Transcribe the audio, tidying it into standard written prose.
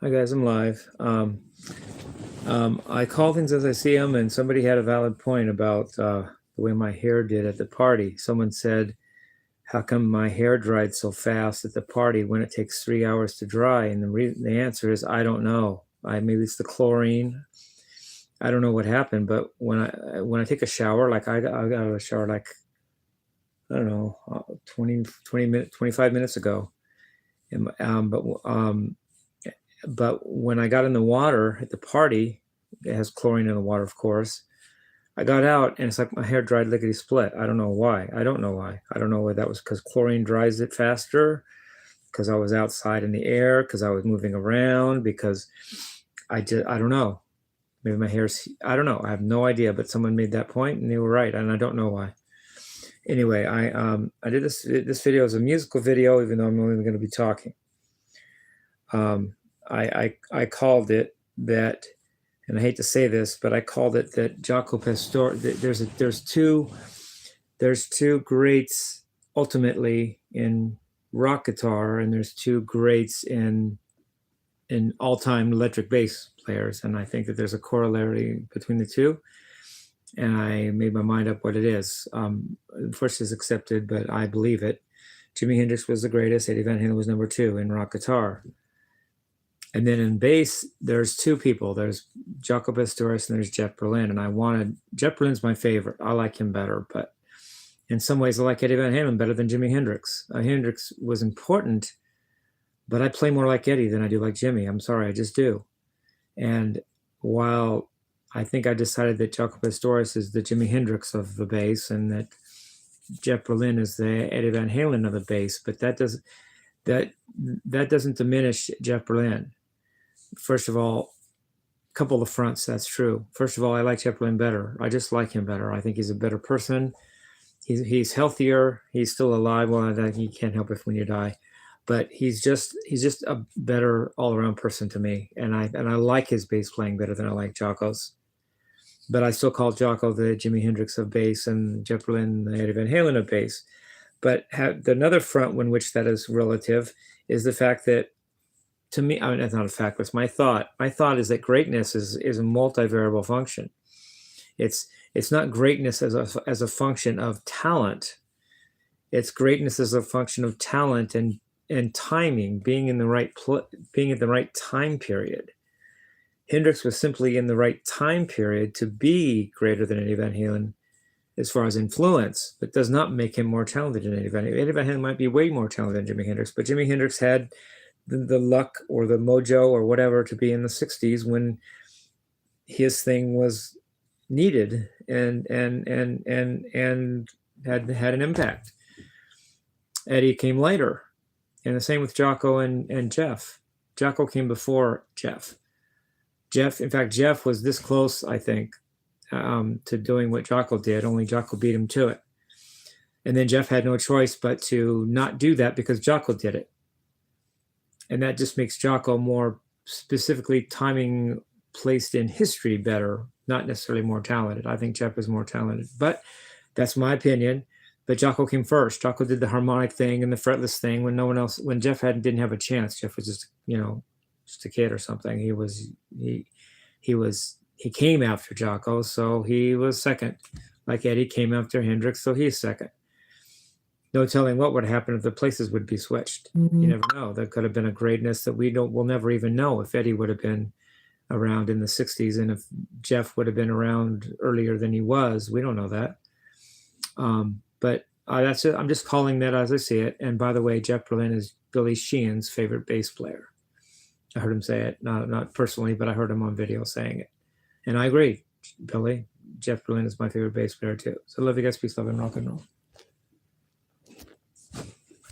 Hi guys, I'm live. I call things as I see them, and somebody had a valid point about the way my hair did at the party. Someone said, "How come my hair dried so fast at the party when it takes 3 hours to dry?" And the answer is, I don't know. Maybe it's the chlorine. I don't know what happened, but when I take a shower, like I got out of a shower like I don't know 20 minutes, 25 minutes ago, and, but when I got in the water at the party, it has chlorine in the water, of course. I got out and it's like my hair dried lickety split. I don't know why. I don't know why. I don't know whether that was because chlorine dries it faster, because I was outside in the air, because I was moving around, because I don't know. Maybe my hair's, I don't know. I have no idea, but someone made that point and they were right. And I don't know why. Anyway, I did this video is a musical video, even though I'm only going to be talking. I called it that, and I hate to say this, but I called it that Jaco Pastor. There's two greats ultimately in rock guitar, and there's two greats in all-time electric bass players, and I think that there's a corollary between the two. And I made my mind up what it is. First is accepted, but I believe it. Jimi Hendrix was the greatest. Eddie Van Halen was number 2 in rock guitar. And then in bass, there's two people. There's Jaco Pastorius and there's Jeff Berlin. And Jeff Berlin's my favorite. I like him better, but in some ways I like Eddie Van Halen better than Jimi Hendrix. Hendrix was important, but I play more like Eddie than I do like Jimmy. I'm sorry, I just do. And while I think I decided that Jaco Pastorius is the Jimi Hendrix of the bass and that Jeff Berlin is the Eddie Van Halen of the bass, but that doesn't diminish Jeff Berlin. First of all, a couple of the fronts, that's true. First of all, I like Jeff Berlin better. I just like him better. I think he's a better person. He's healthier. He's still alive. Well, he can't help it when you die, but he's just a better all-around person to me. And I like his bass playing better than I like Jaco's. But I still call Jaco the Jimi Hendrix of bass and Jeff Berlin the Eddie Van Halen of bass. But another front in which that is relative is the fact that, to me, I mean, that's not a fact, but it's my thought. My thought is that greatness is a multivariable function. It's not greatness as a function of talent. It's greatness as a function of talent and timing, being at the right time period. Hendrix was simply in the right time period to be greater than Eddie Van Halen as far as influence, but does not make him more talented than Eddie Van Halen. Eddie Van Halen might be way more talented than Jimi Hendrix, but Jimi Hendrix had the luck or the mojo or whatever to be in the 60s when his thing was needed and had an impact. Eddie came later, and the same with Jaco and Jeff. Jaco came before Jeff. In fact, Jeff was this close, I think, to doing what Jaco did, only Jaco beat him to it. And then Jeff had no choice but to not do that because Jaco did it. And that just makes Jaco more specifically timing placed in history better, not necessarily more talented. I think Jeff is more talented, but that's my opinion. But Jaco came first. Jaco did the harmonic thing and the fretless thing when no one else, when Jeff didn't have a chance. Jeff was just, just a kid or something. He came after Jaco, so he was second. Like Eddie came after Hendrix, so he's second. No telling what would happen if the places would be switched. Mm-hmm. You never know. There could have been a greatness that we'll never even know if Eddie would have been around in the 60s and if Jeff would have been around earlier than he was. We don't know that. But that's it. I'm just calling that as I see it. And by the way, Jeff Berlin is Billy Sheehan's favorite bass player. I heard him say it, not personally, but I heard him on video saying it. And I agree, Billy. Jeff Berlin is my favorite bass player too. So love you guys. Peace, love, and rock and roll.